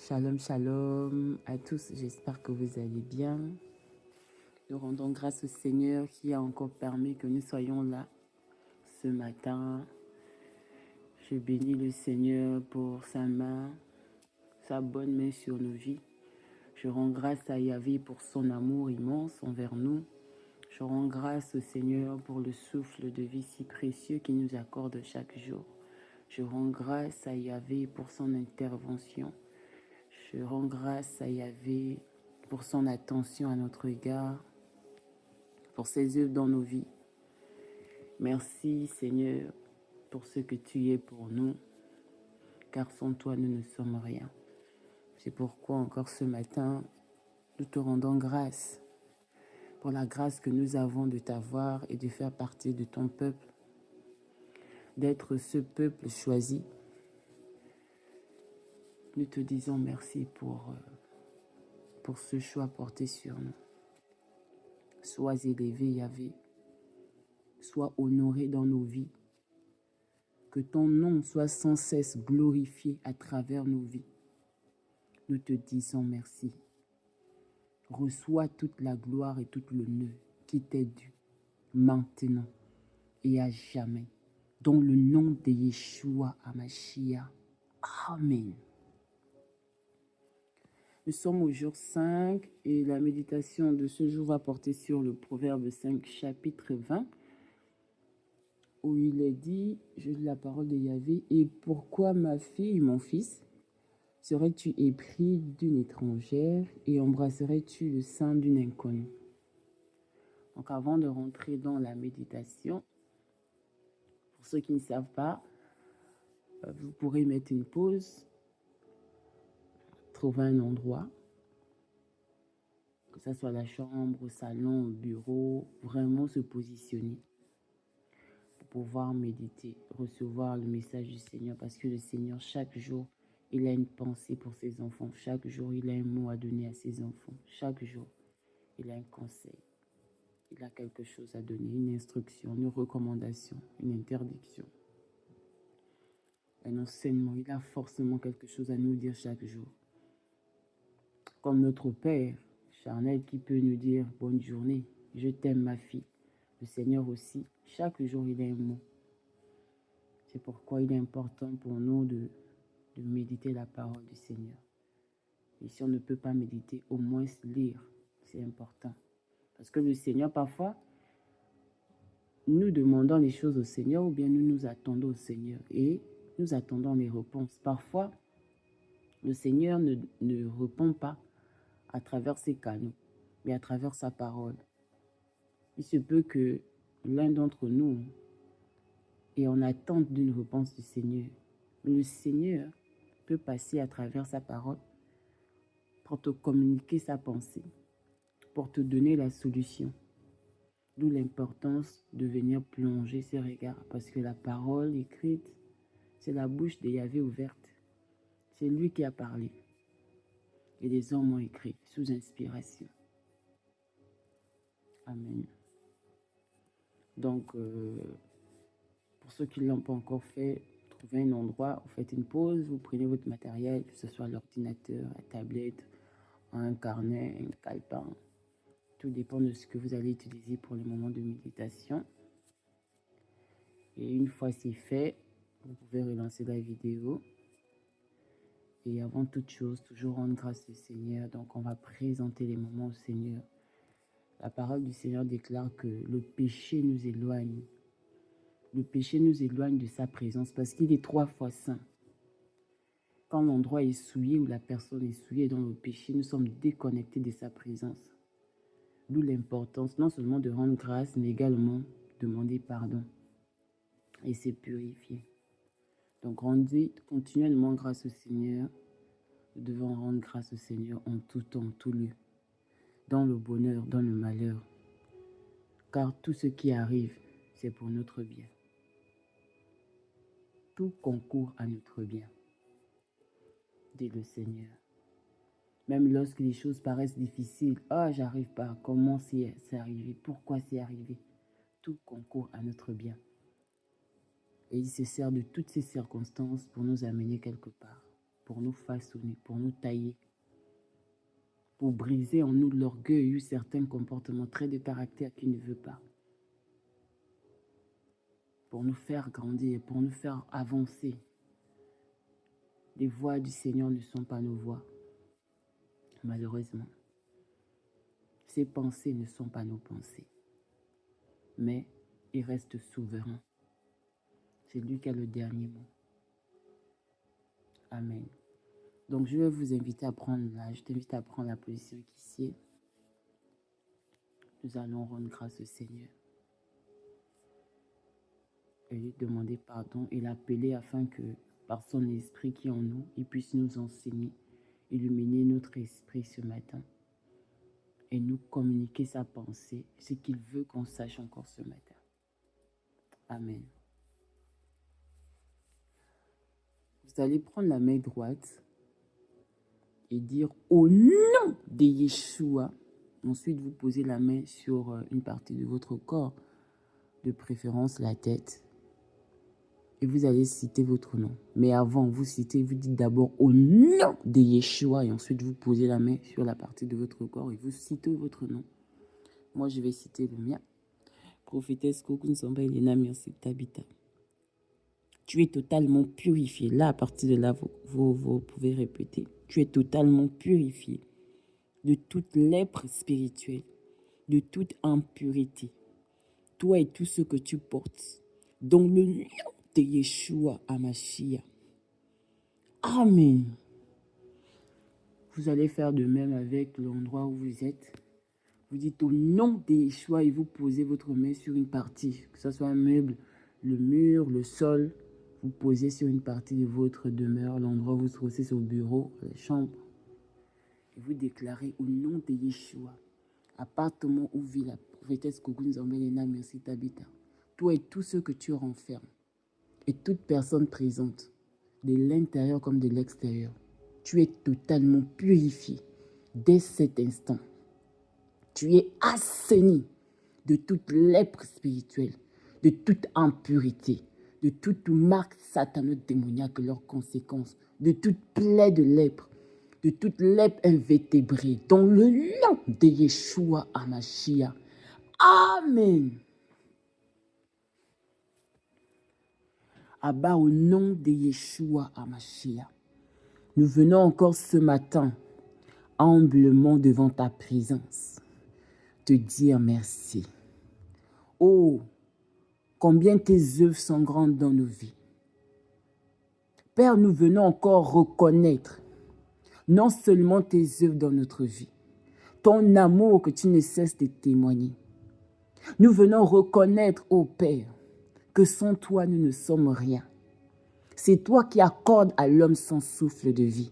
Shalom, shalom à tous, j'espère que vous allez bien. Nous rendons grâce au Seigneur qui a encore permis que nous soyons là ce matin. Je bénis le Seigneur pour sa main, sa bonne main sur nos vies. Je rends grâce à Yahvé pour son amour immense envers nous. Je rends grâce au Seigneur pour le souffle de vie si précieux qu'il nous accorde chaque jour. Je rends grâce à Yahvé pour son intervention. Je rends grâce à Yahvé pour son attention à notre égard, pour ses œuvres dans nos vies. Merci Seigneur pour ce que tu es pour nous, car sans toi nous ne sommes rien. C'est pourquoi encore ce matin, nous te rendons grâce pour la grâce que nous avons de t'avoir et de faire partie de ton peuple, d'être ce peuple choisi. Nous te disons merci pour ce choix porté sur nous. Sois élevé, Yahvé. Sois honoré dans nos vies. Que ton nom soit sans cesse glorifié à travers nos vies. Nous te disons merci. Reçois toute la gloire et tout l'honneur qui t'est dû, maintenant et à jamais. Dans le nom de Yeshua HaMashiach. Amen. Nous sommes au jour 5 et la méditation de ce jour va porter sur le Proverbe 5, chapitre 20, où il est dit, je lis la parole de Yahvé, « Et pourquoi ma fille, mon fils, serais-tu épris d'une étrangère et embrasserais-tu le sein d'une inconnue ?» Donc avant de rentrer dans la méditation, pour ceux qui ne savent pas, vous pourrez mettre une pause, trouver un endroit, que ce soit la chambre, au salon, au bureau, vraiment se positionner pour pouvoir méditer, recevoir le message du Seigneur, parce que le Seigneur, chaque jour, il a une pensée pour ses enfants. Chaque jour, il a un mot à donner à ses enfants. Chaque jour, il a un conseil. Il a quelque chose à donner, une instruction, une recommandation, une interdiction, un enseignement. Il a forcément quelque chose à nous dire chaque jour. Comme notre Père charnel qui peut nous dire « Bonne journée, je t'aime ma fille ». Le Seigneur aussi, chaque jour, il a un mot. C'est pourquoi il est important pour nous de méditer la parole du Seigneur. Et si on ne peut pas méditer, au moins lire, c'est important. Parce que le Seigneur, parfois, nous demandons les choses au Seigneur ou bien nous nous attendons au Seigneur et nous attendons les réponses. Parfois, le Seigneur ne répond pas à travers ses canaux, mais à travers sa parole. Il se peut que l'un d'entre nous est en attente d'une réponse du Seigneur. Mais le Seigneur peut passer à travers sa parole pour te communiquer sa pensée, pour te donner la solution. D'où l'importance de venir plonger ses regards, parce que la parole écrite, c'est la bouche de Yahvé ouverte. C'est lui qui a parlé. Et les hommes ont écrit sous inspiration. Amen. Donc, pour ceux qui ne l'ont pas encore fait, trouvez un endroit, vous faites une pause, vous prenez votre matériel, que ce soit l'ordinateur, la tablette, un carnet, un calepin. Tout dépend de ce que vous allez utiliser pour le moment de méditation. Et une fois c'est fait, vous pouvez relancer la vidéo. Et avant toute chose, toujours rendre grâce au Seigneur. Donc, on va présenter les moments au Seigneur. La parole du Seigneur déclare que le péché nous éloigne. Le péché nous éloigne de sa présence parce qu'il est 3 fois saint. Quand l'endroit est souillé ou la personne est souillée dans le péché, nous sommes déconnectés de sa présence. D'où l'importance non seulement de rendre grâce, mais également demander pardon et se purifier. Donc, rendez continuellement grâce au Seigneur. Nous devons rendre grâce au Seigneur en tout temps, en tout lieu, dans le bonheur, dans le malheur. Car tout ce qui arrive, c'est pour notre bien. Tout concourt à notre bien, dit le Seigneur. Même lorsque les choses paraissent difficiles, « Ah, j'arrive pas, comment c'est arrivé? Pourquoi c'est arrivé ?» Tout concourt à notre bien. Et il se sert de toutes ces circonstances pour nous amener quelque part. pour nous façonner, pour nous tailler, pour briser en nous l'orgueil ou certains comportements, traits de caractère qu'il ne veut pas, pour nous faire grandir, pour nous faire avancer. Les voies du Seigneur ne sont pas nos voies, malheureusement. Ses pensées ne sont pas nos pensées, mais il reste souverain. C'est lui qui a le dernier mot. Amen. Donc, je vais vous inviter à prendre je t'invite à prendre la position qui est. Nous allons rendre grâce au Seigneur et lui demander pardon et l'appeler afin que, par son esprit qui est en nous, il puisse nous enseigner, illuminer notre esprit ce matin et nous communiquer sa pensée, ce qu'il veut qu'on sache encore ce matin. Amen. Vous allez prendre la main droite et dire au nom de Yeshua. Ensuite, vous posez la main sur une partie de votre corps, de préférence la tête. Et vous allez citer votre nom. Mais avant, vous dites d'abord au nom de Yeshua. Et ensuite, vous posez la main sur la partie de votre corps et vous citez votre nom. Moi, je vais citer le mien. Prophétesse Kokunsamba Elena Merci Tabitha. Tu es totalement purifié. Là, à partir de là, vous pouvez répéter. Tu es totalement purifié de toute lèpre spirituelle, de toute impureté. Toi et tout ce que tu portes, dans le nom de Yeshua HaMashiach. Amen. Vous allez faire de même avec l'endroit où vous êtes. Vous dites au nom de Yeshua et vous posez votre main sur une partie, que ce soit un meuble, le mur, le sol. Vous posez sur une partie de votre demeure, l'endroit où vous trouvez, c'est au bureau, la chambre. Et vous déclarez au nom de Yeshua, appartement où vit la prophétesse Kokunsamba Elena Merci Tabitha. Toi et tout ce que tu renfermes, et toute personne présente, de l'intérieur comme de l'extérieur, tu es totalement purifié dès cet instant. Tu es assaini de toute lèpre spirituelle, de toute impureté, de toute marque satano-démoniaque et leurs conséquences, de toute plaie de lèpre, de toute lèpre invétébrée, dans le nom de Yeshua HaMashiach. Amen. Abba, au nom de Yeshua HaMashiach, nous venons encore ce matin, humblement devant ta présence, te dire merci. Oh, combien tes œuvres sont grandes dans nos vies. Père, nous venons encore reconnaître non seulement tes œuvres dans notre vie, ton amour que tu ne cesses de témoigner. Nous venons reconnaître, ô Père, que sans toi, nous ne sommes rien. C'est toi qui accordes à l'homme son souffle de vie.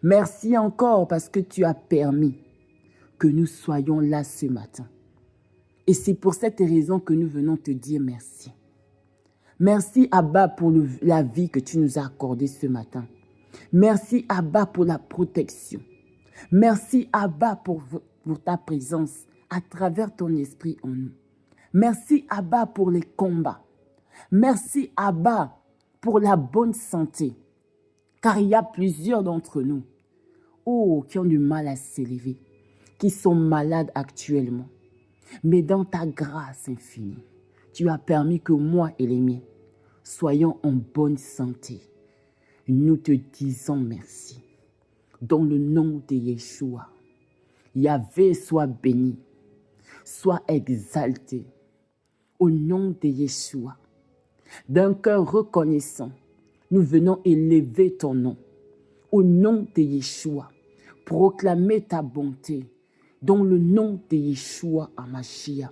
Merci encore parce que tu as permis que nous soyons là ce matin. Et c'est pour cette raison que nous venons te dire merci. Merci Abba pour la vie que tu nous as accordée ce matin. Merci Abba pour la protection. Merci Abba pour ta présence à travers ton esprit en nous. Merci Abba pour les combats. Merci Abba pour la bonne santé. Car il y a plusieurs d'entre nous qui ont du mal à s'élever, qui sont malades actuellement. Mais dans ta grâce infinie, tu as permis que moi et les miens soyons en bonne santé. Nous te disons merci. Dans le nom de Yeshua, Yahvé soit béni, soit exalté. Au nom de Yeshua, d'un cœur reconnaissant, nous venons élever ton nom. Au nom de Yeshua, proclamer ta bonté. Dans le nom de Yeshua HaMashiach,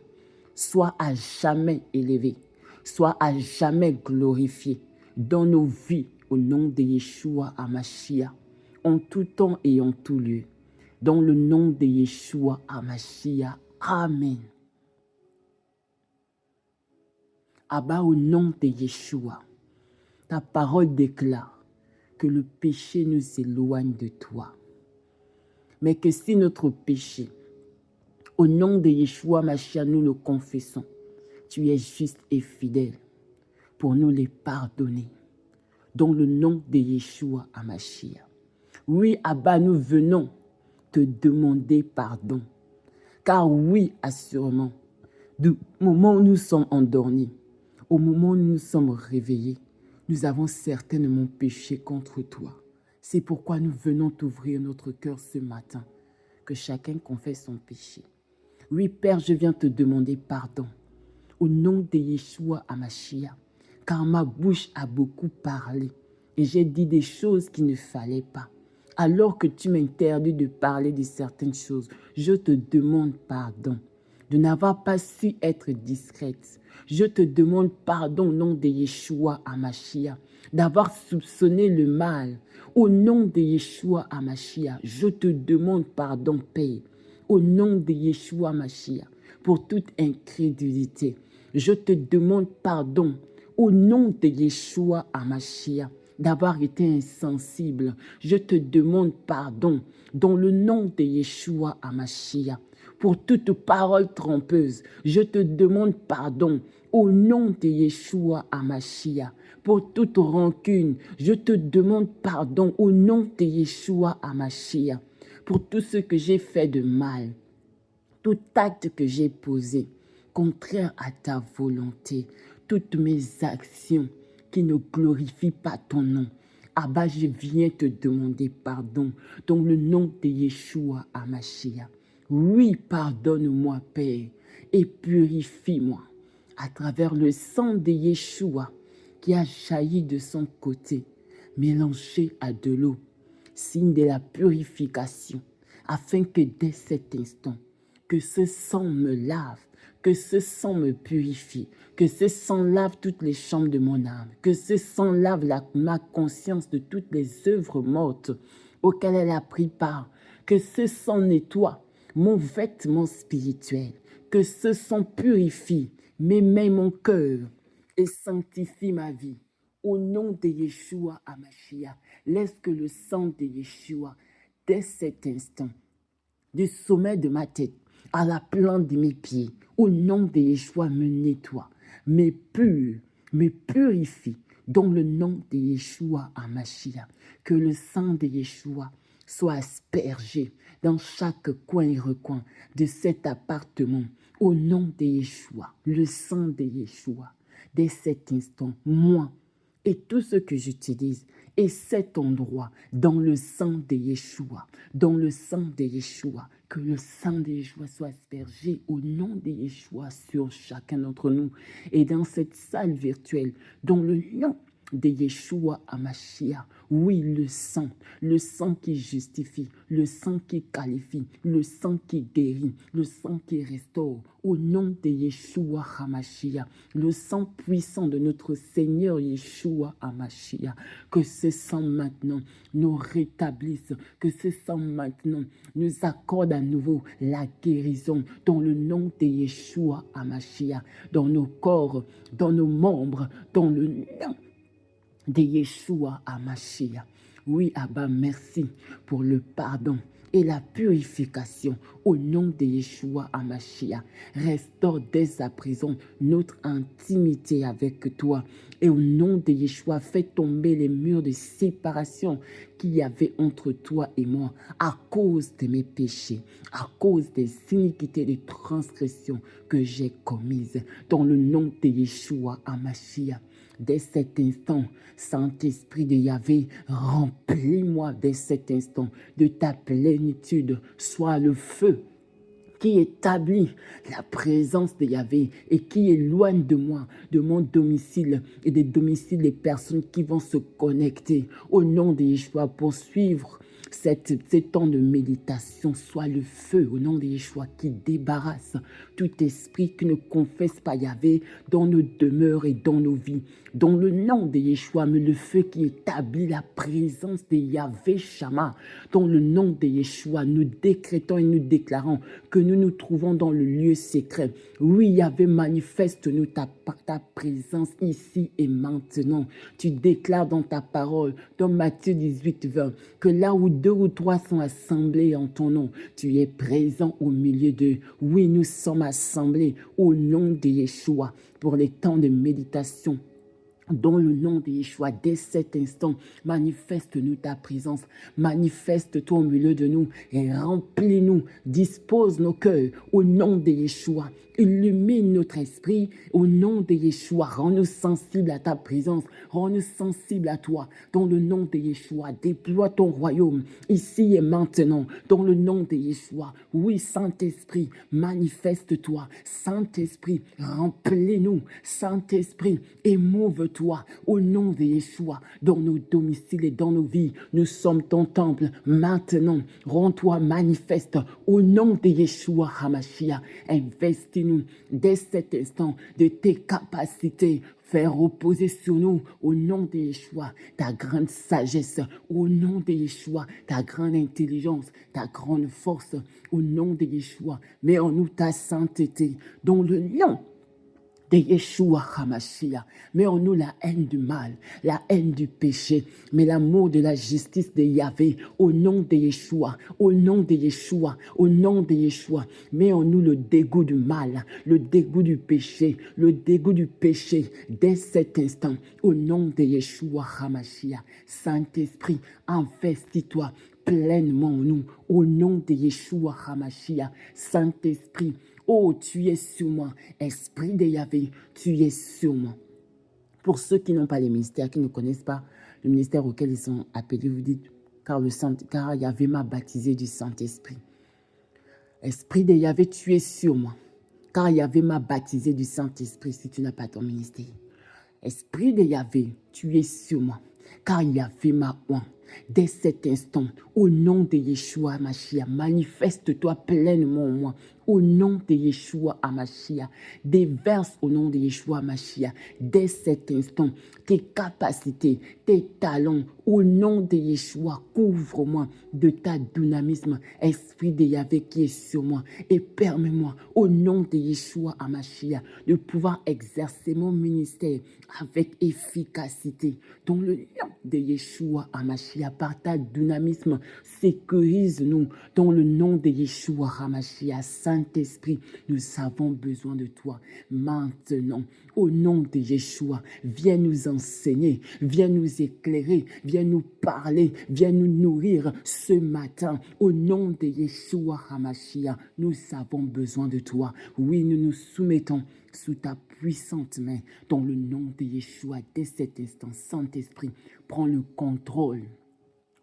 sois à jamais élevé, sois à jamais glorifié dans nos vies. Au nom de Yeshua HaMashiach, en tout temps et en tout lieu. Dans le nom de Yeshua HaMashiach. Amen. Abba, au nom de Yeshua, ta parole déclare que le péché nous éloigne de toi. Mais que si notre péché, au nom de Yeshua HaMashiach, nous le confessons, tu es juste et fidèle pour nous les pardonner, dans le nom de Yeshua HaMashiach. Oui, Abba, nous venons te demander pardon. Car oui, assurément, du moment où nous sommes endormis, au moment où nous sommes réveillés, nous avons certainement péché contre toi. C'est pourquoi nous venons t'ouvrir notre cœur ce matin, que chacun confesse son péché. Oui, Père, je viens te demander pardon au nom de Yeshua HaMashiach, car ma bouche a beaucoup parlé et j'ai dit des choses qui ne fallaient pas. Alors que tu m'interdis de parler de certaines choses, je te demande pardon de n'avoir pas su être discrète. Je te demande pardon au nom de Yeshua HaMashiach, d'avoir soupçonné le mal. Au nom de Yeshua HaMashiach, je te demande pardon, Père. Au nom de Yeshua HaMashiach, pour toute incrédulité. Je te demande pardon au nom de Yeshua HaMashiach d'avoir été insensible. Je te demande pardon dans le nom de Yeshua HaMashiach pour toute parole trompeuse. Je te demande pardon au nom de Yeshua HaMashiach pour toute rancune. Je te demande pardon au nom de Yeshua HaMashiach pour tout ce que j'ai fait de mal, tout acte que j'ai posé contraire à ta volonté, toutes mes actions qui ne glorifient pas ton nom. Abba, je viens te demander pardon dans le nom de Yeshua HaMashiach. Oui, pardonne-moi, Père, et purifie-moi à travers le sang de Yeshua qui a jailli de son côté, mélangé à de l'eau, signe de la purification, afin que dès cet instant, que ce sang me lave, que ce sang me purifie, que ce sang lave toutes les chambres de mon âme, que ce sang lave ma conscience de toutes les œuvres mortes auxquelles elle a pris part, que ce sang nettoie mon vêtement spirituel, que ce sang purifie mes mains, mon cœur et sanctifie ma vie. Au nom de Yeshua HaMashiach, laisse que le sang de Yeshua, dès cet instant, du sommet de ma tête à la plante de mes pieds, au nom de Yeshua, me nettoie, me purifie, dans le nom de Yeshua HaMashiach. Que le sang de Yeshua soit aspergé dans chaque coin et recoin de cet appartement, au nom de Yeshua, le sang de Yeshua. Dès cet instant, moi et tout ce que j'utilise, et cet endroit dans le sang de Yeshua, dans le sang de Yeshua, que le sang de Yeshua soit aspergé au nom de Yeshua sur chacun d'entre nous et dans cette salle virtuelle, dans le nom de Yeshua HaMashiach. Oui, le sang qui justifie, le sang qui qualifie, le sang qui guérit, le sang qui restaure. Au nom de Yeshua HaMashiach, le sang puissant de notre Seigneur Yeshua HaMashiach, que ce sang maintenant nous rétablisse, que ce sang maintenant nous accorde à nouveau la guérison dans le nom de Yeshua HaMashiach, dans nos corps, dans nos membres, dans le nom de Yeshua HaMashiach. Oui, Abba, merci pour le pardon et la purification au nom de Yeshua HaMashiach. Restaure dès à présent notre intimité avec toi. Et au nom de Yeshua, fais tomber les murs de séparation qu'il y avait entre toi et moi à cause de mes péchés, à cause des iniquités, des transgressions que j'ai commises. Dans le nom de Yeshua HaMashiach. Dès cet instant, Saint-Esprit de Yahvé, remplis-moi dès cet instant de ta plénitude. Sois le feu qui établit la présence de Yahvé et qui éloigne de moi, de mon domicile et des domiciles des personnes qui vont se connecter au nom de Yeshua pour suivre ces temps de méditation. Soit le feu au nom de Yeshua qui débarrasse tout esprit qui ne confesse pas Yahvé dans nos demeures et dans nos vies. Dans le nom de Yeshua, mais le feu qui établit la présence de Yahvé Shama. Dans le nom de Yeshua, nous décrétons et nous déclarons que nous nous trouvons dans le lieu secret. Oui, Yahvé, manifeste-nous ta présence ici et maintenant. Tu déclares dans ta parole, dans Matthieu 18, 20, que là où 2 ou 3 sont assemblés en ton nom, tu es présent au milieu d'eux. Oui, nous sommes assemblés au nom de Yeshua pour les temps de méditation Dans le nom de Yeshua, dès cet instant, manifeste-nous ta présence, manifeste-toi au milieu de nous et remplis-nous, dispose nos cœurs au nom de Yeshua. Illumine notre esprit au nom de Yeshua. Rends-nous sensibles à ta présence, rends-nous sensibles à toi. Dans le nom de Yeshua, déploie ton royaume ici et maintenant. Dans le nom de Yeshua, oui, Saint-Esprit, manifeste-toi. Saint-Esprit, remplis-nous. Saint-Esprit, émouve-toi au nom de Yeshua. Dans nos domiciles et dans nos vies, nous sommes ton temple. Maintenant, rends-toi manifeste au nom de Yeshua HaMashiach. Investis-nous dès cet instant de tes capacités. Faire reposer sur nous au nom de Yeshua ta grande sagesse, au nom de Yeshua ta grande intelligence, ta grande force, au nom de Yeshua. Mets en nous ta sainteté, dans le nom de Yeshua HaMashiach. Mets en nous la haine du mal, la haine du péché, mais l'amour de la justice de Yahvé, au nom de Yeshua, au nom de Yeshua, au nom de Yeshua. Mets en nous le dégoût du mal, le dégoût du péché, le dégoût du péché, dès cet instant, au nom de Yeshua HaMashiach. Saint-Esprit, investis-toi pleinement en nous, au nom de Yeshua HaMashiach. Saint-Esprit, oh, tu es sur moi. Esprit de Yahvé, tu es sur moi. Pour ceux qui n'ont pas les ministères, qui ne connaissent pas le ministère auquel ils sont appelés, vous dites, car Yahvé m'a baptisé du Saint-Esprit. Esprit de Yahvé, tu es sur moi. Car Yahvé m'a baptisé du Saint-Esprit si tu n'as pas ton ministère. Esprit de Yahvé, tu es sur moi. Car Yahvé m'a oint. Dès cet instant, au nom de Yeshua HaMashiach, manifeste-toi pleinement en moi. Au nom de Yeshua HaMashiach, déverse au nom de Yeshua HaMashiach, dès cet instant, tes capacités, tes talents, au nom de Yeshua, couvre-moi de ta dynamisme, Esprit de Yahvé qui est sur moi, et permets-moi, au nom de Yeshua HaMashiach, de pouvoir exercer mon ministère avec efficacité. Dans le nom de Yeshua HaMashiach, par ta dynamisme, sécurise-nous. Dans le nom de Yeshua HaMashiach, Saint-Esprit, nous avons besoin de toi. Maintenant, au nom de Yeshua, viens nous enseigner, viens nous éclairer, viens nous parler, viens nous nourrir ce matin. Au nom de Yeshua HaMashiach, nous avons besoin de toi. Oui, nous nous soumettons sous ta puissante main, dans le nom de Yeshua, dès cet instant. Saint-Esprit, prends le contrôle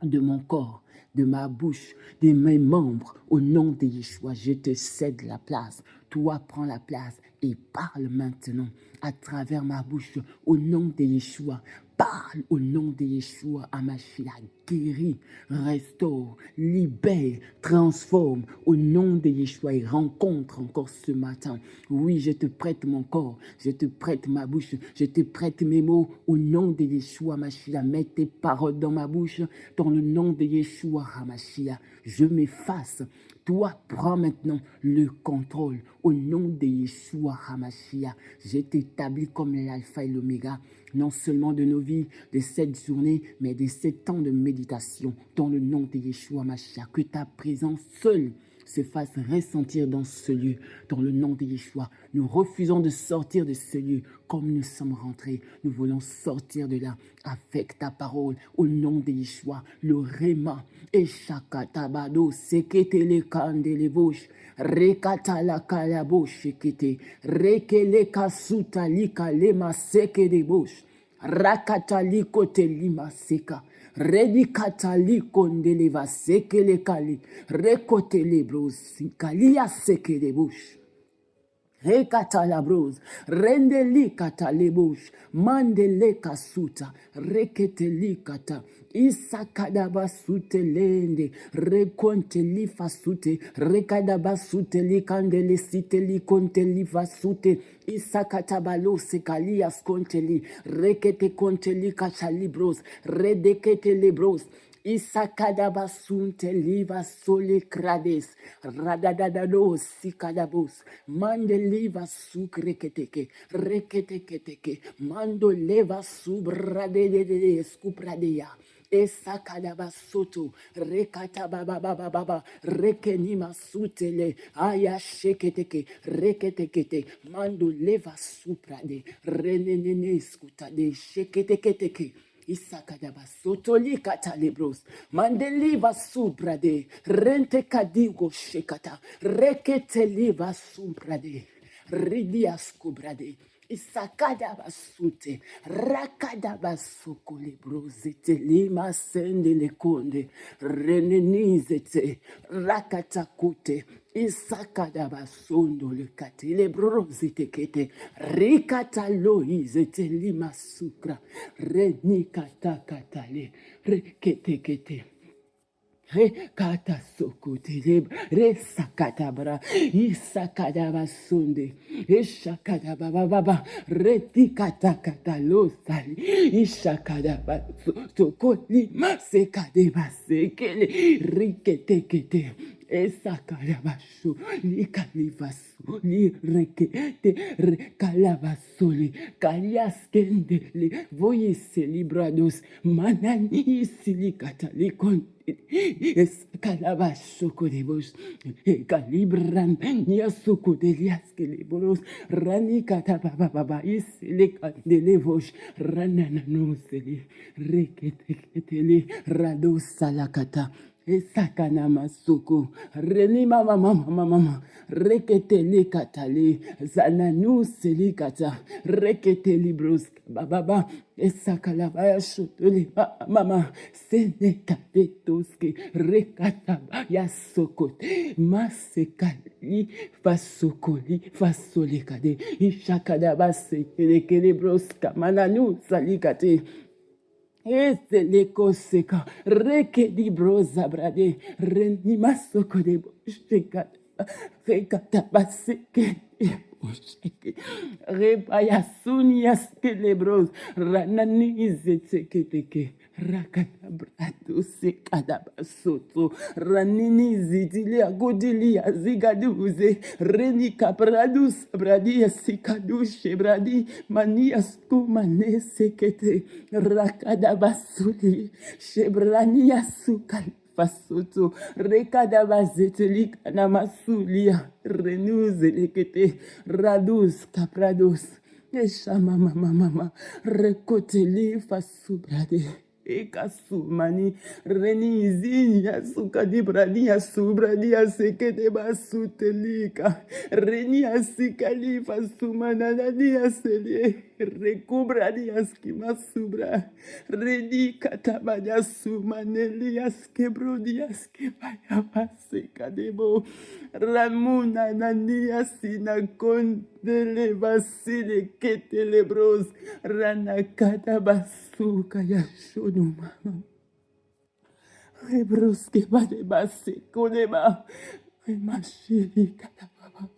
de mon corps, de ma bouche, de mes membres. Au nom de Yeshua, je te cède la place. Toi, prends la place et parle maintenant à travers ma bouche. Au nom de Yeshua, parle au nom de Yeshua HaMashiach. Guéris, restaure, libère, transforme au nom de Yeshua et rencontre encore ce matin. Oui, je te prête mon corps, je te prête ma bouche, je te prête mes mots au nom de Yeshua HaMashiach. Mets tes paroles dans ma bouche, dans le nom de Yeshua HaMashiach. Je m'efface. Toi, prends maintenant le contrôle au nom de Yeshua HaMashiach. Je t'établis comme l'alpha et l'oméga, non seulement de nos vies, de cette journée, mais de ces temps de méditation, dans le nom de Yeshua HaMashiach. Que ta présence seule se fasse ressentir dans ce lieu, dans le nom de Yeshua. Nous refusons de sortir de ce lieu comme nous sommes rentrés. Nous voulons sortir de là avec ta parole, au nom de Yeshua. Le Réma, Eshakatabado, Seketele Kandele Bosh, Rekatala Kalabosh, Sekete, Rekele Kasuta Lika Lema Seke de Bosh, Rakatali Kote Lima Seka. Redi katali kondele va seke le kali, rekote le bros, kalia seke le bush. Rekata la bros, rendeli kata le bush, mandele kasuta, rekete li kata, isakadaba sute lende, rekonte li fasute, rekadaba sute li kandele site li konte li fasute, isakatabalo sekalia skonteli, rekete konteli kachali bros, redekete le bros, Isakadaba sunte liva sole krades, radadadado sikadabos, mande liva sukreketeke, reketeketeke, mando leva subradede skupradea, Esakadaba soto. Rekata baba baba baba. Rekenima sutele. Aya sheketeke. Reketekete. Mando leva suprade. Renenene skutade. Sheketeketeke. Isakadaba sotoli katalebros. Mandeliva subrade. Rente kadigo shekata. Rekete liva subrade. Ridias kubrade. Isakada basute, rakada basuko le brozete, lima sende le konde, renenizete, rakatakute, isakada basundo le kate, le brozete kete, rikata loizete lima sukra, renikata katale, rekete kete. Re kata soko teleb, re sakata bra, isakada basunde, ishakada baba baba, re tikata kata lo sali, ishakada basu, soko lima sekade basekele, rikete kete. Esakarabasu, li kalivasu, li rekete, rekalabasuli, kaliaskendele, voyese librados, manani silicata, likon. Escalabaso corebos, calibran, niasuko de liaskelebos, ranicata baba, isilica de levos, rananuseli, reketele, radosalakata. Esakana masuku, reni mama, rekete katali, zananu selikata, rekete libros, baba, esakala bayashutuli, mama, senekate toski, rekata yasokote, masekali, fasolikade, ishakada base, kelebros, kamananu salikate. Este le coseka, reke di broza brade, renimaso kode bosheka, rekata baseke, bosheke, repaya sunias kelebros, ranani izeteke teke, rakata brado sekada basoto, ranini zitili agodili azigaduze, renika bradus bradia sikadushe bradi, manias kumane sekete, rakada basuli, shebrania sukal. Fasoto, rekada zeteli kanamasulia, renuzekete, radus caprados, eshama mama, rekoteli fasubrade. Ekasumani renizinia sukadi bradia subradia sekete basutelika renia sikalifa sumana nadia selie rekubradia skima subra redi katabadia sumanelia skebrodia skebaya pasekadebo ramuna nania sinakon dele basile ketelebros ranakata basuka ya shono mama ebroske bade base koleba mashiri kata baba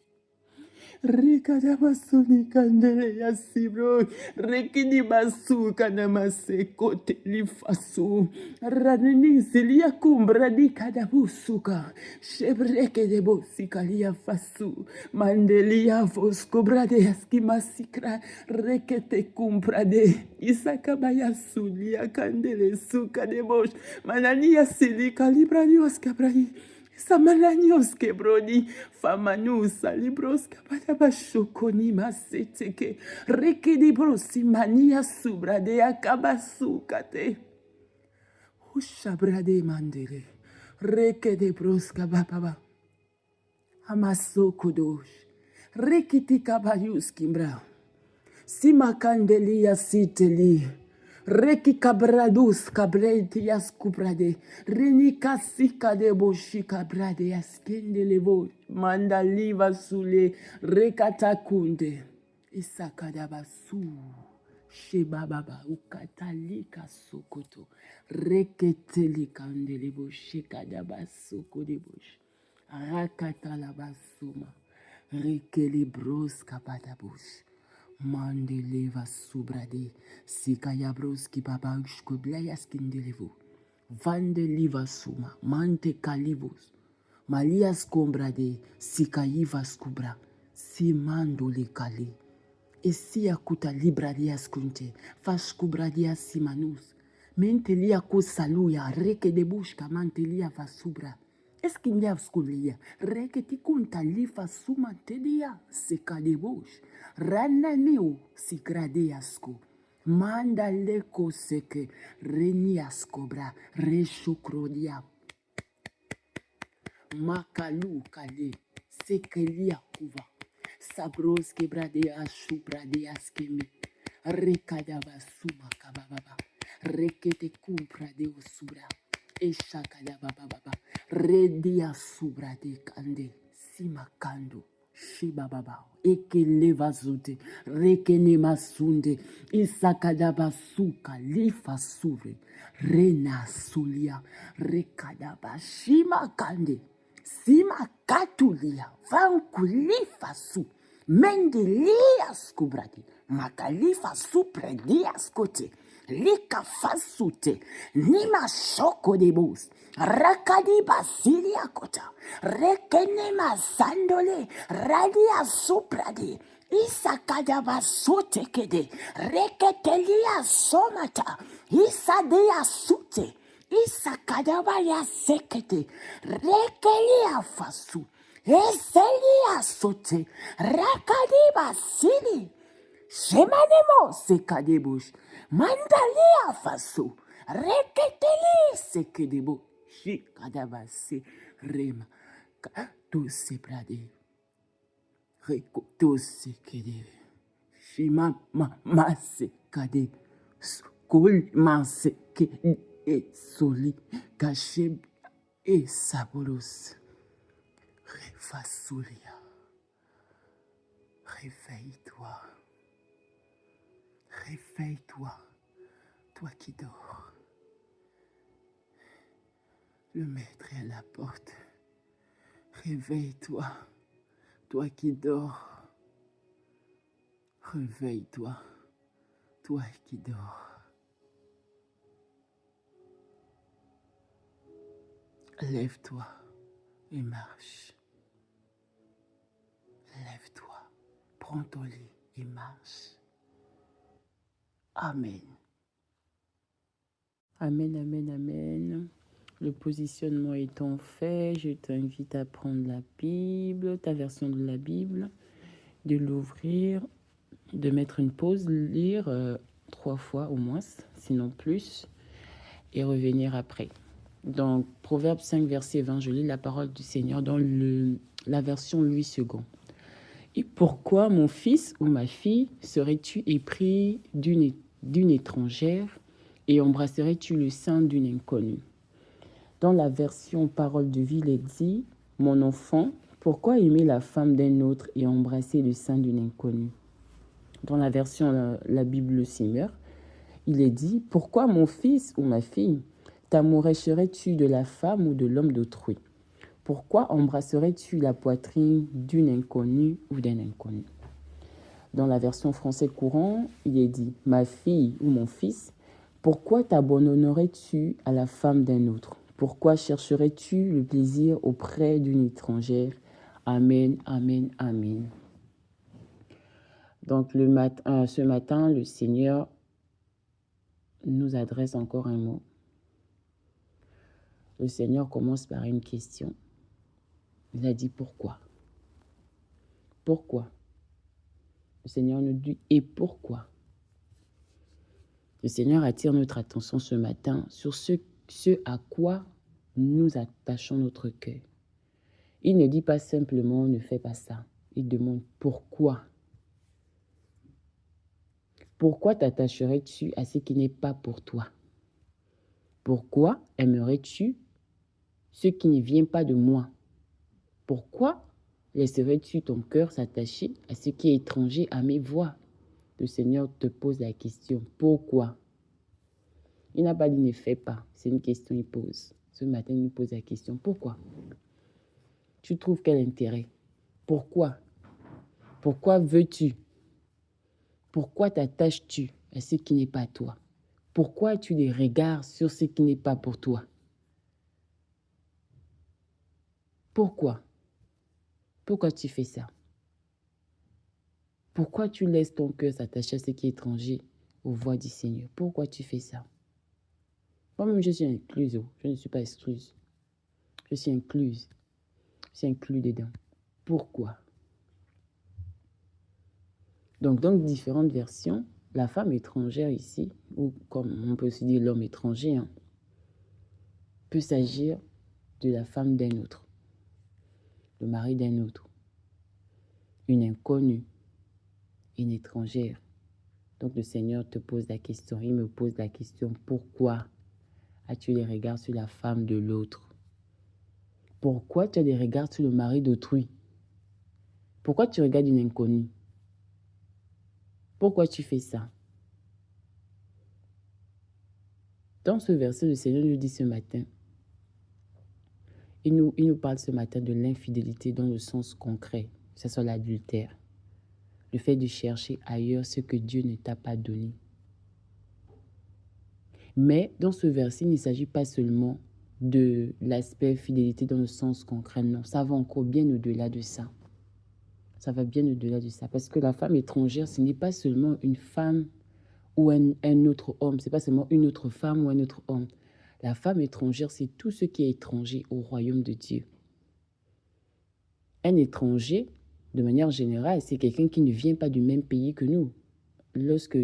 Rikada basuni kandele ya sibro, rekidi basu kana maseko telifasu, ranini silia kumbra di kada busuka, shebreke de bosikalia fasu, mandelia fosco brade aski masikra, rekete kumbra de, isaka baya sulia kandele suka de bosh, manania silika libra dios kabrai. Samalanios kebroni, famanusa libros kapadaba shokoni maseteke, rekidi brosi mania subrade akabasukate. Ushabrade mandele, rekede broska bababa, amasokodosh, rekiti kabayus kimbra, simakandelia siteli. Reki kabradus kabreti yas kubrade. Renika sika de boshi kabrade yaskende levo. Mandaliva sule rekata kunde. Isakadaba su. Shebababa ukatalika sokoto. Reketeli kandelebo shekadaba soko de bosh. Rakatalabasuma. Rekeli bros kapadabush. Mandeleva subrade, sikaya broski babash koblayas kindelevo. Vandeliva suma, mante kalivos. Malias combrade, sikayivas kubra, si mandole kali. Esia kuta libradias kunte, fas kubradias simanus. Mentelia kosaluya reke de bushka mantelia vasubra. Eskindia skulia reke tikunta lifa suma tedia seka de bush. Rana niu sikradeasko. Manda leko seke reniaskobra reshukrodia. Makalu kale sekelia kuva. Sabros kebradea shubradea skeme. Rekadaba suma kabababa. Rekete kumpra de osubra. Eshakadabababa. Redia subra de kande. Simakando. Shibababa. Ekeleva zute. Rekene masunde. Isakadaba suka. Lifa sure. Rena sulia. Rekadaba. Shimakande. Sima katulia, vankulifa su, mendelia skubradi, makalifa su predia skote, lika fasute, nima shoko de bus, rakadi basilia kota, rekene masandole, radia supradi, isakada basute kede, reketelia somata, isadea sute, Isakadabaya sekete, rekelia fasu, eselia sote, rakadiba sili, shemanemo sekadebush, mandalia fasu, reketeli sekedebo, shikadabase, rema, to seprade, reko to sekede, shima ma sekade, skol ma sekede. Et soli, caché et sabolos. Refasoulia. Réveille-toi. Réveille-toi. Toi qui dors. Le maître est à la porte. Réveille-toi. Toi qui dors. Réveille-toi. Toi qui dors. Lève-toi et marche. Lève-toi, prends ton lit et marche. Amen. Amen, amen, amen. Le positionnement étant fait, je t'invite à prendre la Bible, ta version de la Bible, de l'ouvrir, de mettre une pause, lire 3 fois au moins, sinon plus, et revenir après. Donc, Proverbe 5, verset 20, je lis la parole du Seigneur dans la version 8 secondes. Et pourquoi, mon fils ou ma fille, serais-tu épris d'une étrangère et embrasserais-tu le sein d'une inconnue? Dans la version parole de vie, il est dit, mon enfant, pourquoi aimer la femme d'un autre et embrasser le sein d'une inconnue? Dans la version la Bible Seigneur, il est dit, pourquoi, mon fils ou ma fille, t'amourerais-tu de la femme ou de l'homme d'autrui? Pourquoi embrasserais-tu la poitrine d'une inconnue ou d'un inconnu? Dans la version français courant, il est dit, ma fille ou mon fils, pourquoi t'abandonnerais-tu à la femme d'un autre? Pourquoi chercherais-tu le plaisir auprès d'une étrangère? Amen, amen, amen. Donc ce matin, le Seigneur nous adresse encore un mot. Le Seigneur commence par une question. Il a dit pourquoi? Pourquoi? Le Seigneur nous dit et pourquoi? Le Seigneur attire notre attention ce matin sur ce à quoi nous attachons notre cœur. Il ne dit pas simplement ne fais pas ça. Il demande pourquoi. Pourquoi t'attacherais-tu à ce qui n'est pas pour toi? Pourquoi aimerais-tu ce qui ne vient pas de moi? Pourquoi laisserais-tu ton cœur s'attacher à ce qui est étranger à mes voies? Le Seigneur te pose la question. Pourquoi? Il n'a pas dit ne fais pas. C'est une question qu'il pose. Ce matin, il nous pose la question. Pourquoi? Tu trouves quel intérêt? Pourquoi? Pourquoi veux-tu? Pourquoi t'attaches-tu à ce qui n'est pas toi? Pourquoi as-tu des regards sur ce qui n'est pas pour toi? Pourquoi? Pourquoi tu fais ça? Pourquoi tu laisses ton cœur s'attacher à ce qui est étranger aux voies du Seigneur? Pourquoi tu fais ça? Moi-même, je suis incluse. Oh. Je ne suis pas excluse. Je suis incluse. Je suis inclus dedans. Pourquoi? Donc, dans différentes versions, la femme étrangère ici, ou comme on peut aussi dire l'homme étranger, hein, peut s'agir de la femme d'un autre, le mari d'un autre, une inconnue, une étrangère. Donc le Seigneur te pose la question, il me pose la question, pourquoi as-tu les regards sur la femme de l'autre? Pourquoi tu as des regards sur le mari d'autrui? Pourquoi tu regardes une inconnue? Pourquoi tu fais ça? Dans ce verset, le Seigneur nous dit ce matin, il nous parle ce matin de l'infidélité dans le sens concret, que ce soit l'adultère, le fait de chercher ailleurs ce que Dieu ne t'a pas donné. Mais dans ce verset, il ne s'agit pas seulement de l'aspect fidélité dans le sens concret, non, ça va encore bien au-delà de ça. Ça va bien au-delà de ça, parce que la femme étrangère, ce n'est pas seulement une femme ou un autre homme, ce n'est pas seulement une autre femme ou un autre homme. La femme étrangère, c'est tout ce qui est étranger au royaume de Dieu. Un étranger, de manière générale, c'est quelqu'un qui ne vient pas du même pays que nous. Lorsque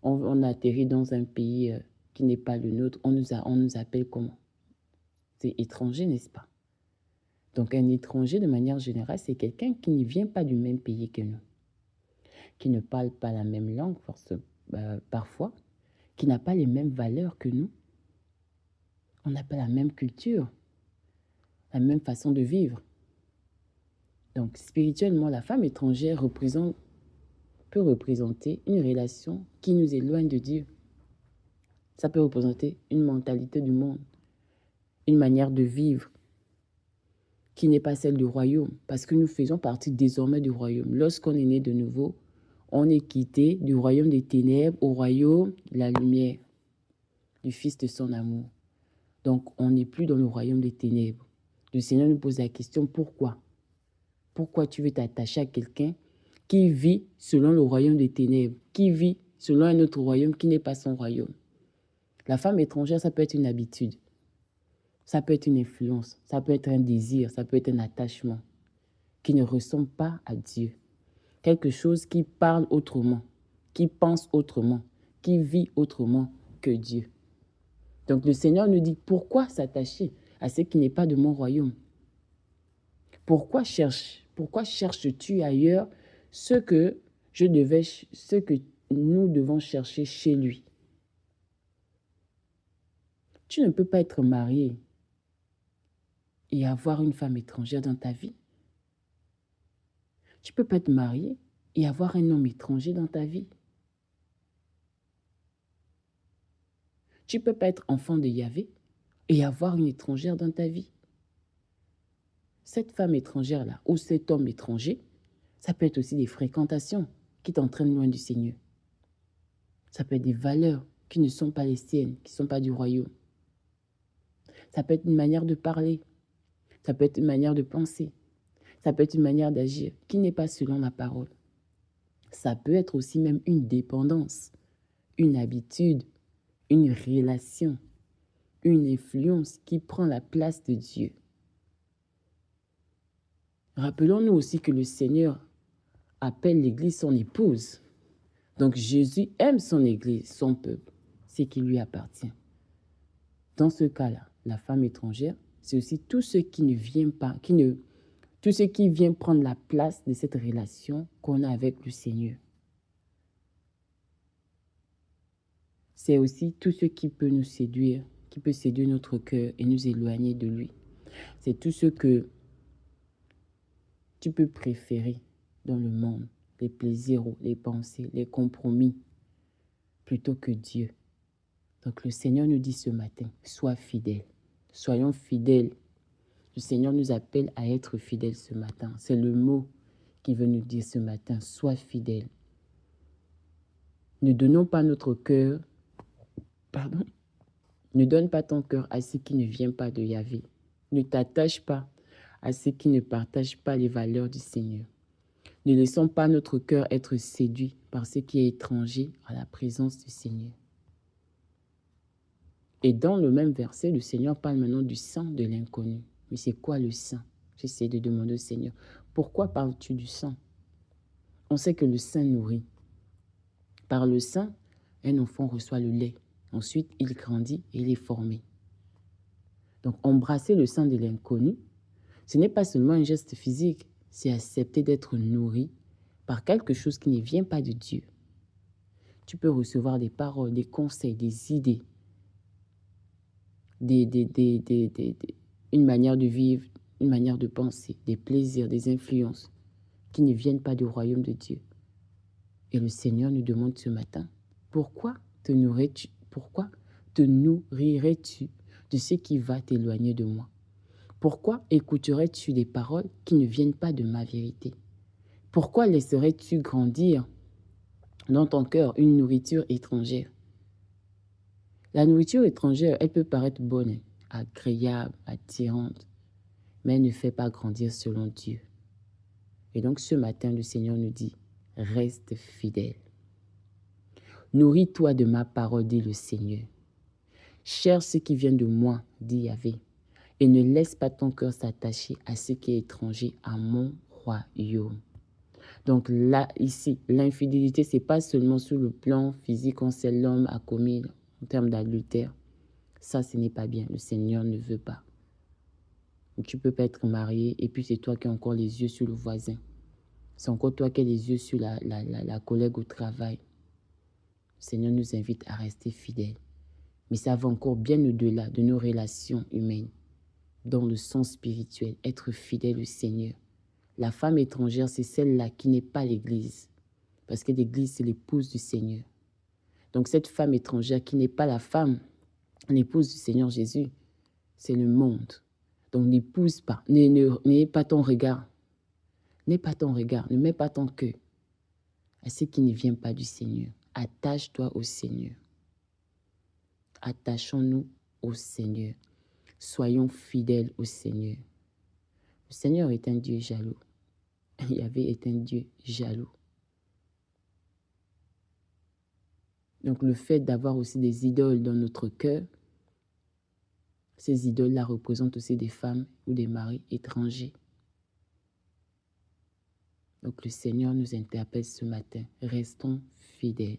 on atterrit dans un pays qui n'est pas le nôtre, on nous appelle comment? C'est étranger, n'est-ce pas? Donc un étranger, de manière générale, c'est quelqu'un qui ne vient pas du même pays que nous, qui ne parle pas la même langue parfois, qui n'a pas les mêmes valeurs que nous. On n'a pas la même culture, la même façon de vivre. Donc spirituellement, la femme étrangère peut représenter une relation qui nous éloigne de Dieu. Ça peut représenter une mentalité du monde, une manière de vivre qui n'est pas celle du royaume, parce que nous faisons partie désormais du royaume. Lorsqu'on est né de nouveau, on est quitté du royaume des ténèbres au royaume de la lumière, du Fils de son amour. Donc, on n'est plus dans le royaume des ténèbres. Le Seigneur nous pose la question, pourquoi? Pourquoi tu veux t'attacher à quelqu'un qui vit selon le royaume des ténèbres, qui vit selon un autre royaume qui n'est pas son royaume? La femme étrangère, ça peut être une habitude. Ça peut être une influence, ça peut être un désir, ça peut être un attachement qui ne ressemble pas à Dieu. Quelque chose qui parle autrement, qui pense autrement, qui vit autrement que Dieu. Donc le Seigneur nous dit, pourquoi s'attacher à ce qui n'est pas de mon royaume? Pourquoi cherches-tu ailleurs ce que nous devons chercher chez lui? Tu ne peux pas être marié et avoir une femme étrangère dans ta vie. Tu ne peux pas être marié et avoir un homme étranger dans ta vie. Tu ne peux pas être enfant de Yahvé et avoir une étrangère dans ta vie. Cette femme étrangère-là ou cet homme étranger, ça peut être aussi des fréquentations qui t'entraînent loin du Seigneur. Ça peut être des valeurs qui ne sont pas les siennes, qui ne sont pas du royaume. Ça peut être une manière de parler. Ça peut être une manière de penser. Ça peut être une manière d'agir qui n'est pas selon la parole. Ça peut être aussi même une dépendance, une habitude, une relation, une influence qui prend la place de Dieu. Rappelons-nous aussi que le Seigneur appelle l'Église son épouse. Donc Jésus aime son Église, son peuple, ce qui lui appartient. Dans ce cas-là, la femme étrangère, c'est aussi tout ce qui ne vient pas, tout ce qui vient prendre la place de cette relation qu'on a avec le Seigneur. C'est aussi tout ce qui peut nous séduire, qui peut séduire notre cœur et nous éloigner de lui. C'est tout ce que tu peux préférer dans le monde, les plaisirs, les pensées, les compromis, plutôt que Dieu. Donc le Seigneur nous dit ce matin, sois fidèle. Soyons fidèles. Le Seigneur nous appelle à être fidèles ce matin. C'est le mot qui veut nous dire ce matin, sois fidèle. Ne donnons pas notre cœur, ne donne pas ton cœur à ce qui ne vient pas de Yahvé. Ne t'attache pas à ceux qui ne partagent pas les valeurs du Seigneur. Ne laissons pas notre cœur être séduit par ce qui est étranger à la présence du Seigneur. Et dans le même verset, le Seigneur parle maintenant du sang de l'inconnu. Mais c'est quoi le sang? J'essaie de demander au Seigneur, pourquoi parles-tu du sang? On sait que le sein nourrit. Par le sein, un enfant reçoit le lait. Ensuite, il grandit et il est formé. Donc, embrasser le sang de l'inconnu, ce n'est pas seulement un geste physique, c'est accepter d'être nourri par quelque chose qui ne vient pas de Dieu. Tu peux recevoir des paroles, des conseils, des idées, une manière de vivre, une manière de penser, des plaisirs, des influences qui ne viennent pas du royaume de Dieu. Et le Seigneur nous demande ce matin, pourquoi te nourrirais-tu de ce qui va t'éloigner de moi? Pourquoi écouterais-tu des paroles qui ne viennent pas de ma vérité? Pourquoi laisserais-tu grandir dans ton cœur une nourriture étrangère? La nourriture étrangère, elle peut paraître bonne, agréable, attirante, mais elle ne fait pas grandir selon Dieu. Et donc ce matin, le Seigneur nous dit, reste fidèle. Nourris-toi de ma parole, dit le Seigneur. Cherche ce qui vient de moi, dit Yahvé, et ne laisse pas ton cœur s'attacher à ce qui est étranger à mon royaume. Donc là, ici, l'infidélité, ce n'est pas seulement sur le plan physique, on sait l'homme a commis en termes d'adultère. Ça, ce n'est pas bien. Le Seigneur ne veut pas. Tu peux pas être marié et puis c'est toi qui as encore les yeux sur le voisin. C'est encore toi qui as les yeux sur la collègue au travail. Le Seigneur nous invite à rester fidèles. Mais ça va encore bien au-delà de nos relations humaines. Dans le sens spirituel, être fidèle au Seigneur. La femme étrangère, c'est celle-là qui n'est pas l'Église. Parce que l'Église, c'est l'épouse du Seigneur. Donc cette femme étrangère qui n'est pas la femme, l'épouse du Seigneur Jésus, c'est le monde. Donc n'épouse pas, n'aie pas ton regard. N'aie pas ton regard, ne mets pas ton cœur à ce qui ne vient pas du Seigneur. Attache-toi au Seigneur. Attachons-nous au Seigneur. Soyons fidèles au Seigneur. Le Seigneur est un Dieu jaloux. Yahvé est un Dieu jaloux. Donc le fait d'avoir aussi des idoles dans notre cœur, ces idoles-là représentent aussi des femmes ou des maris étrangers. Donc le Seigneur nous interpelle ce matin. Restons fidèles.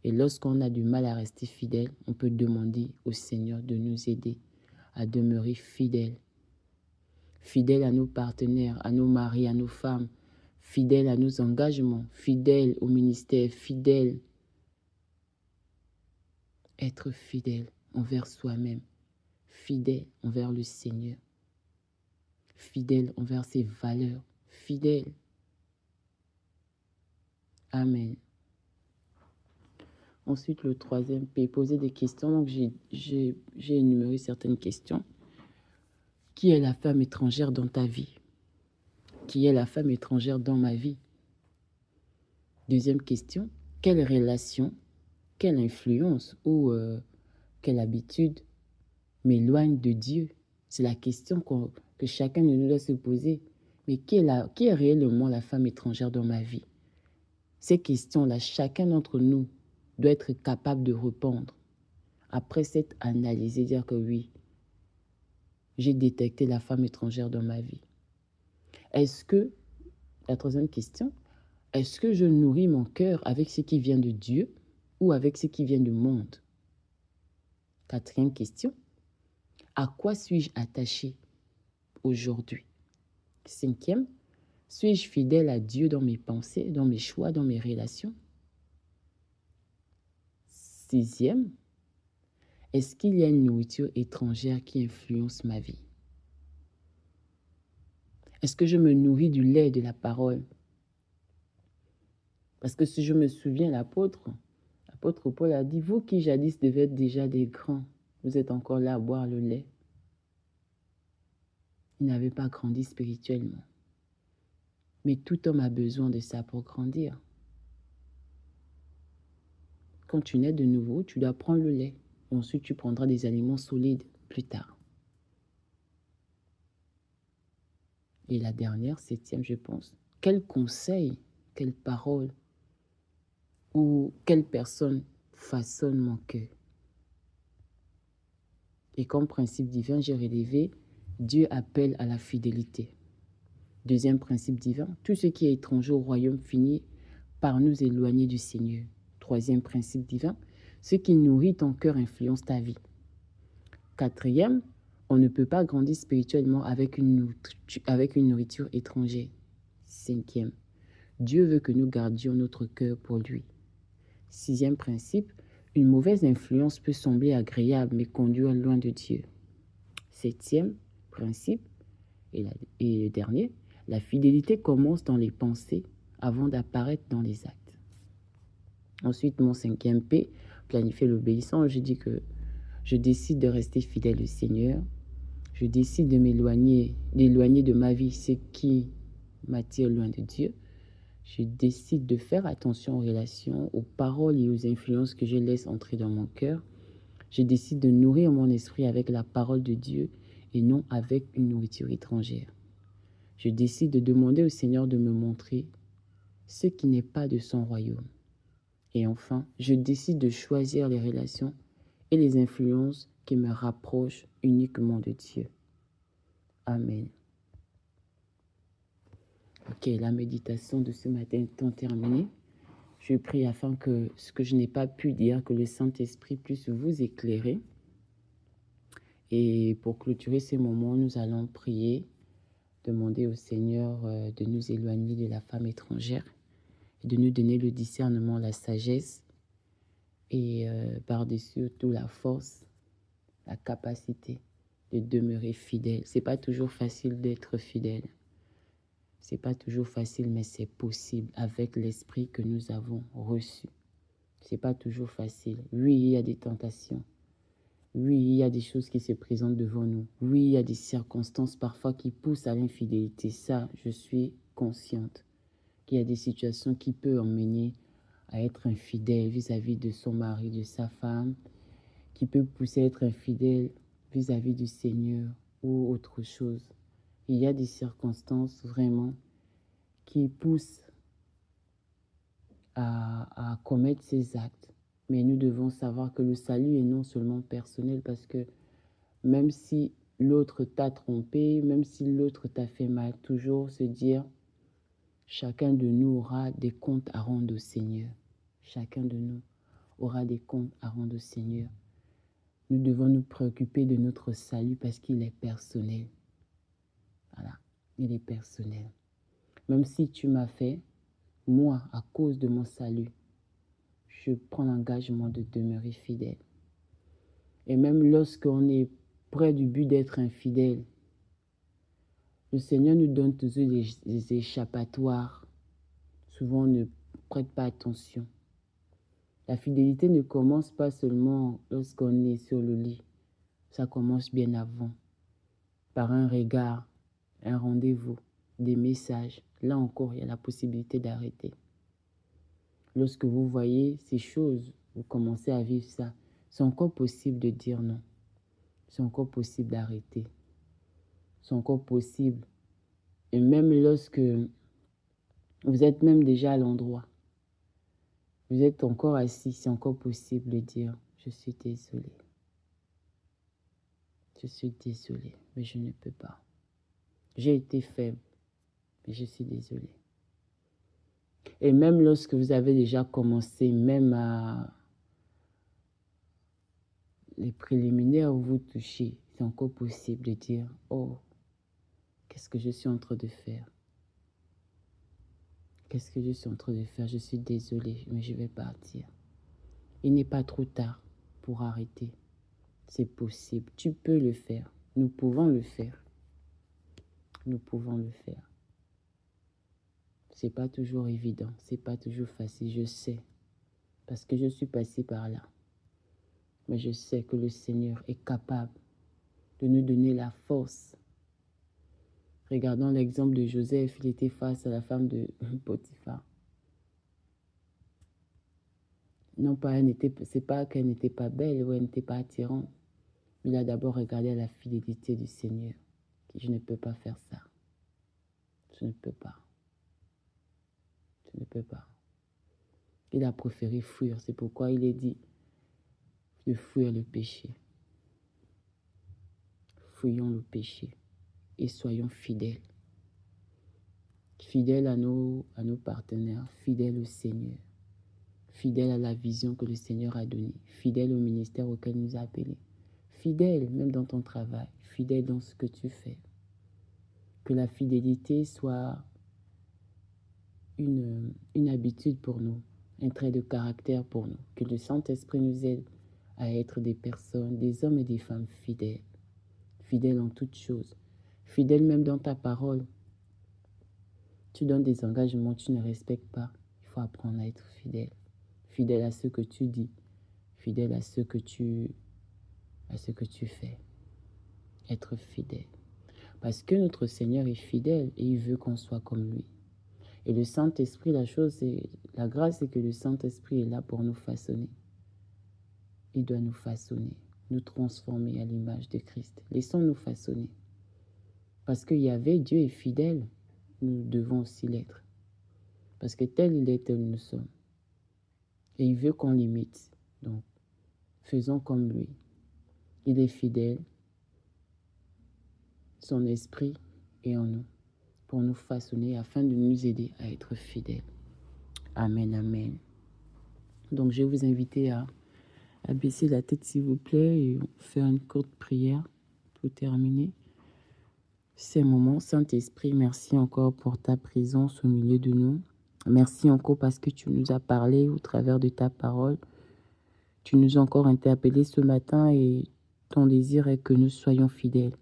Et lorsqu'on a du mal à rester fidèle, on peut demander au Seigneur de nous aider à demeurer fidèles. Fidèles à nos partenaires, à nos maris, à nos femmes, fidèles à nos engagements, fidèles au ministère, fidèles. Être fidèle envers soi-même, fidèle envers le Seigneur, fidèle envers ses valeurs, fidèle. Amen. Ensuite, le troisième P, poser des questions. Donc, j'ai énuméré certaines questions. Qui est la femme étrangère dans ta vie? Qui est la femme étrangère dans ma vie? Deuxième question, quelle relation, quelle influence ou quelle habitude m'éloigne de Dieu? C'est la question que chacun de nous doit se poser. Mais qui est réellement la femme étrangère dans ma vie? Ces questions-là, chacun d'entre nous doit être capable de répondre. Après s'être analysé, dire que oui, j'ai détecté la femme étrangère dans ma vie. La troisième question, est-ce que je nourris mon cœur avec ce qui vient de Dieu ou avec ce qui vient du monde? Quatrième question, à quoi suis-je attaché aujourd'hui? Cinquième, suis-je fidèle à Dieu dans mes pensées, dans mes choix, dans mes relations? Sixième, est-ce qu'il y a une nourriture étrangère qui influence ma vie? Est-ce que je me nourris du lait de la parole? Parce que si je me souviens, l'apôtre Paul a dit, vous qui jadis devez être déjà des grands, vous êtes encore là à boire le lait. Il n'avait pas grandi spirituellement. Mais tout homme a besoin de ça pour grandir. Quand tu nais de nouveau, tu dois prendre le lait. Et ensuite, tu prendras des aliments solides plus tard. Et la dernière, septième, je pense. Quel conseil, quelle parole ou quelle personne façonne mon cœur. Et comme principe divin, j'ai relevé, Dieu appelle à la fidélité. Deuxième principe divin, tout ce qui est étranger au royaume finit par nous éloigner du Seigneur. Troisième principe divin, ce qui nourrit ton cœur influence ta vie. Quatrième, on ne peut pas grandir spirituellement avec une nourriture étrangère. Cinquième, Dieu veut que nous gardions notre cœur pour lui. Sixième principe, une mauvaise influence peut sembler agréable mais conduire loin de Dieu. Septième principe, et le dernier, la fidélité commence dans les pensées avant d'apparaître dans les actes. Ensuite, mon cinquième P, planifier l'obéissance. Je dis que je décide de rester fidèle au Seigneur. Je décide d'éloigner de ma vie ce qui m'attire loin de Dieu. Je décide de faire attention aux relations, aux paroles et aux influences que je laisse entrer dans mon cœur. Je décide de nourrir mon esprit avec la parole de Dieu et non avec une nourriture étrangère. Je décide de demander au Seigneur de me montrer ce qui n'est pas de son royaume. Et enfin, je décide de choisir les relations et les influences qui me rapprochent uniquement de Dieu. Amen. Ok, la méditation de ce matin étant terminée, je prie afin que ce que je n'ai pas pu dire, que le Saint-Esprit puisse vous éclairer. Et pour clôturer ce moment, nous allons prier, demander au Seigneur de nous éloigner de la femme étrangère et de nous donner le discernement, la sagesse et par-dessus tout la force, la capacité de demeurer fidèle. C'est pas toujours facile d'être fidèle. C'est pas toujours facile, mais c'est possible avec l'esprit que nous avons reçu. C'est pas toujours facile. Oui, il y a des tentations. Oui, il y a des choses qui se présentent devant nous. Oui, il y a des circonstances parfois qui poussent à l'infidélité. Ça, je suis consciente qu'il y a des situations qui peuvent emmener à être infidèle vis-à-vis de son mari, de sa femme, qui peut pousser à être infidèle vis-à-vis du Seigneur ou autre chose. Il y a des circonstances vraiment qui poussent à commettre ces actes. Mais nous devons savoir que le salut est non seulement personnel, parce que même si l'autre t'a trompé, même si l'autre t'a fait mal, toujours se dire, chacun de nous aura des comptes à rendre au Seigneur. Chacun de nous aura des comptes à rendre au Seigneur. Nous devons nous préoccuper de notre salut parce qu'il est personnel. Voilà, il est personnel. Même si tu m'as fait, moi, à cause de mon salut, je prends l'engagement de demeurer fidèle. Et même lorsqu'on est près du but d'être infidèle, le Seigneur nous donne toujours des échappatoires. Souvent, on ne prête pas attention. La fidélité ne commence pas seulement lorsqu'on est sur le lit. Ça commence bien avant. Par un regard, un rendez-vous, des messages. Là encore, il y a la possibilité d'arrêter. Lorsque vous voyez ces choses, vous commencez à vivre ça, c'est encore possible de dire non. C'est encore possible d'arrêter. C'est encore possible. Et même lorsque vous êtes même déjà à l'endroit, vous êtes encore assis, c'est encore possible de dire, je suis désolé. Je suis désolé, mais je ne peux pas. J'ai été faible, mais je suis désolé. Et même lorsque vous avez déjà commencé, même à les préliminaires où vous touchez, c'est encore possible de dire, oh, qu'est-ce que je suis en train de faire? Qu'est-ce que je suis en train de faire? Je suis désolé, mais je vais partir. Il n'est pas trop tard pour arrêter. C'est possible. Tu peux le faire. Nous pouvons le faire. Nous pouvons le faire. C'est pas toujours évident. C'est pas toujours facile. Je sais. Parce que je suis passé par là. Mais je sais que le Seigneur est capable de nous donner la force. Regardons l'exemple de Joseph. Il était face à la femme de Potiphar. Non pas, c'est pas qu'elle n'était pas belle ou elle n'était pas attirante. Il a d'abord regardé la fidélité du Seigneur. Je ne peux pas faire ça. Je ne peux pas. Je ne peux pas. Il a préféré fuir. C'est pourquoi il est dit, de fuir le péché. Fuyons le péché et soyons fidèles. Fidèles à nos partenaires, fidèles au Seigneur, fidèles à la vision que le Seigneur a donnée, fidèles au ministère auquel il nous a appelés, fidèles même dans ton travail, fidèles dans ce que tu fais. Que la fidélité soit une habitude pour nous, un trait de caractère pour nous. Que le Saint-Esprit nous aide à être des personnes, des hommes et des femmes fidèles. Fidèles en toutes choses. Fidèles même dans ta parole. Tu donnes des engagements, tu ne respectes pas. Il faut apprendre à être fidèle. Fidèle à ce que tu dis. Fidèle à ce que tu fais. Être fidèle. Parce que notre Seigneur est fidèle et il veut qu'on soit comme lui. Et le Saint-Esprit, la grâce, c'est que le Saint-Esprit est là pour nous façonner. Il doit nous façonner, nous transformer à l'image de Christ. Laissons-nous façonner. Parce que Yahvé, Dieu est fidèle, nous devons aussi l'être. Parce que tel il est, tel nous sommes. Et il veut qu'on l'imite. Donc, faisons comme lui. Il est fidèle. Son esprit est en nous pour nous façonner afin de nous aider à être fidèles. Amen, amen. Donc, je vais vous inviter à baisser la tête, s'il vous plaît, et faire une courte prière pour terminer ces moments. Saint-Esprit, merci encore pour ta présence au milieu de nous. Merci encore parce que tu nous as parlé au travers de ta parole. Tu nous as encore interpellés ce matin et ton désir est que nous soyons fidèles.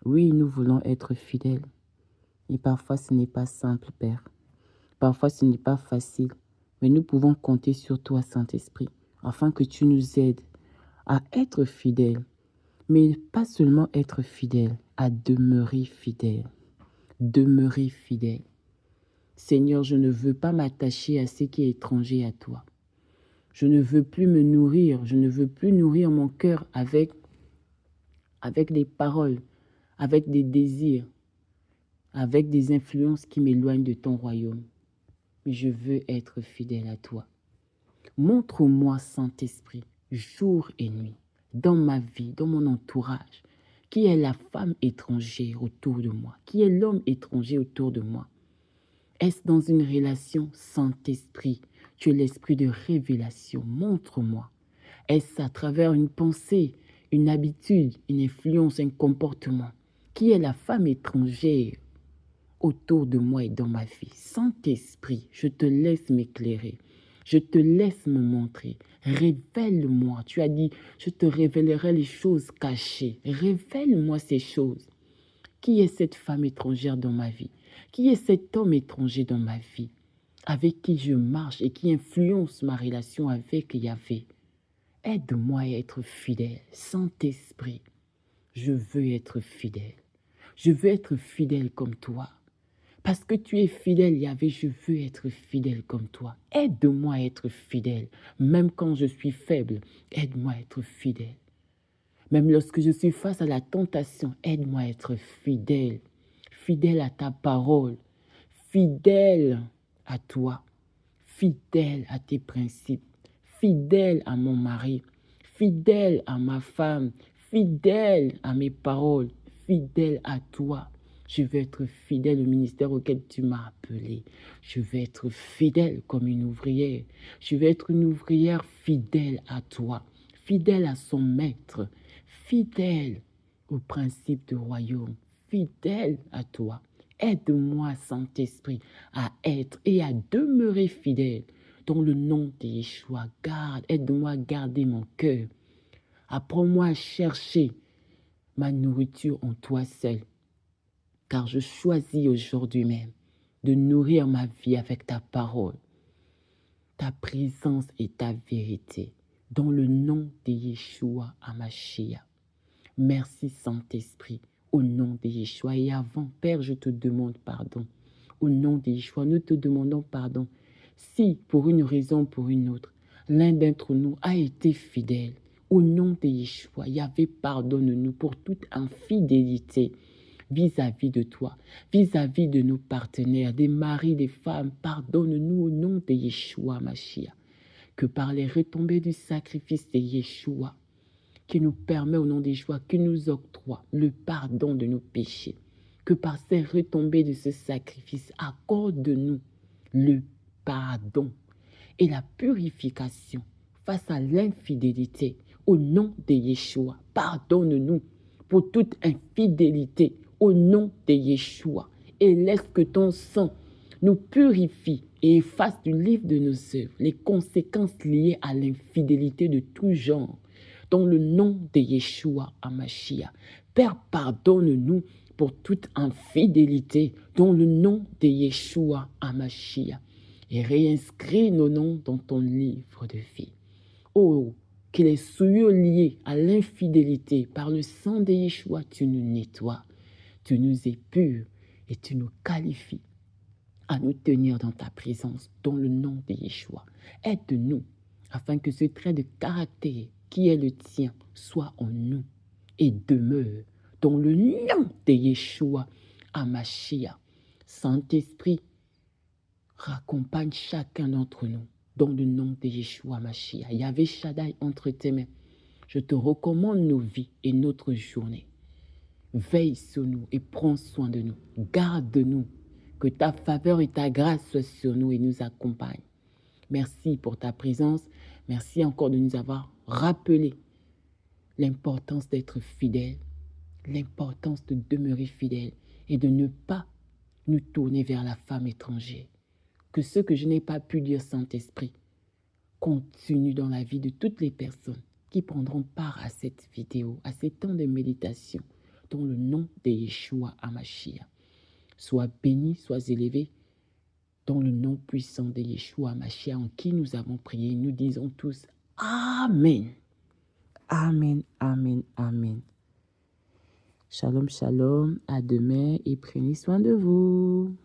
Oui, nous voulons être fidèles. Et parfois, ce n'est pas simple, Père. Parfois, ce n'est pas facile. Mais nous pouvons compter sur toi, Saint-Esprit, afin que tu nous aides à être fidèles. Mais pas seulement être fidèles, à demeurer fidèles. Demeurer fidèles. Seigneur, je ne veux pas m'attacher à ce qui est étranger à toi. Je ne veux plus me nourrir, je ne veux plus nourrir mon cœur avec des paroles, avec des désirs, avec des influences qui m'éloignent de ton royaume. Mais je veux être fidèle à toi. Montre-moi, Saint-Esprit, jour et nuit, dans ma vie, dans mon entourage, qui est la femme étrangère autour de moi, qui est l'homme étranger autour de moi. Est-ce dans une relation, Saint-Esprit? Tu es l'esprit de révélation, montre-moi. Est-ce à travers une pensée, une habitude, une influence, un comportement? Qui est la femme étrangère autour de moi et dans ma vie? Saint-Esprit, je te laisse m'éclairer. Je te laisse me montrer. Révèle-moi. Tu as dit, je te révélerai les choses cachées. Révèle-moi ces choses. Qui est cette femme étrangère dans ma vie? Qui est cet homme étranger dans ma vie? Avec qui je marche et qui influence ma relation avec Yahvé? Aide-moi à être fidèle. Saint-Esprit, je veux être fidèle. Je veux être fidèle comme toi. Parce que tu es fidèle, Yahvé, je veux être fidèle comme toi. Aide-moi à être fidèle. Même quand je suis faible, aide-moi à être fidèle. Même lorsque je suis face à la tentation, aide-moi à être fidèle. Fidèle à ta parole. Fidèle à toi. Fidèle à tes principes. Fidèle à mon mari. Fidèle à ma femme. Fidèle à mes paroles. Fidèle à toi. Je veux être fidèle au ministère auquel tu m'as appelé. Je veux être fidèle comme une ouvrière. Je veux être une ouvrière fidèle à toi. Fidèle à son maître. Fidèle au principe du royaume. Fidèle à toi. Aide-moi, Saint-Esprit, à être et à demeurer fidèle. Dans le nom de Yeshua, aide-moi à garder mon cœur. Apprends-moi à chercher ma nourriture en toi seul. Car je choisis aujourd'hui même de nourrir ma vie avec ta parole, ta présence et ta vérité. Dans le nom de Yeshua HaMashiach. Merci Saint-Esprit, au nom de Yeshua. Et avant, Père, je te demande pardon. Au nom de Yeshua, nous te demandons pardon. Si, pour une raison ou pour une autre, l'un d'entre nous a été fidèle, au nom de Yeshua, Yahvé, pardonne-nous pour toute infidélité vis-à-vis de toi, vis-à-vis de nos partenaires, des maris, des femmes. Pardonne-nous au nom de Yeshua, Mashiach. que par les retombées du sacrifice de Yeshua, qui nous permet au nom de Yeshua, qui nous octroie le pardon de nos péchés, que par ces retombées de ce sacrifice, accorde-nous le pardon et la purification face à l'infidélité. Au nom de Yeshua, pardonne-nous pour toute infidélité au nom de Yeshua et laisse que ton sang nous purifie et efface du livre de nos œuvres les conséquences liées à l'infidélité de tout genre. Dans le nom de Yeshua Hamashiach, Père, pardonne-nous pour toute infidélité dans le nom de Yeshua Hamashiach et réinscris nos noms dans ton livre de vie. Oh, que les souillures liées à l'infidélité par le sang de Yeshua, tu nous nettoies, tu nous épures et tu nous qualifies à nous tenir dans ta présence, dans le nom de Yeshua. Aide-nous afin que ce trait de caractère qui est le tien soit en nous et demeure dans le nom de Yeshua Hamashiach. Saint-Esprit, raccompagne chacun d'entre nous dans le nom de Yeshua Hamashiach. Yahvé Shaddai entre tes mains. Je te recommande nos vies et notre journée. Veille sur nous et prends soin de nous. Garde-nous. Que ta faveur et ta grâce soient sur nous et nous accompagnent. Merci pour ta présence. Merci encore de nous avoir rappelé l'importance d'être fidèle, l'importance de demeurer fidèle et de ne pas nous tourner vers la femme étrangère. Que ce que je n'ai pas pu dire, Saint-Esprit, continue dans la vie de toutes les personnes qui prendront part à cette vidéo, à ces temps de méditation, dans le nom de Yeshua Hamashiach. Sois béni, sois élevé, dans le nom puissant de Yeshua Hamashiach en qui nous avons prié. Nous disons tous Amen. Amen, Amen, Amen. Shalom, shalom, à demain et prenez soin de vous.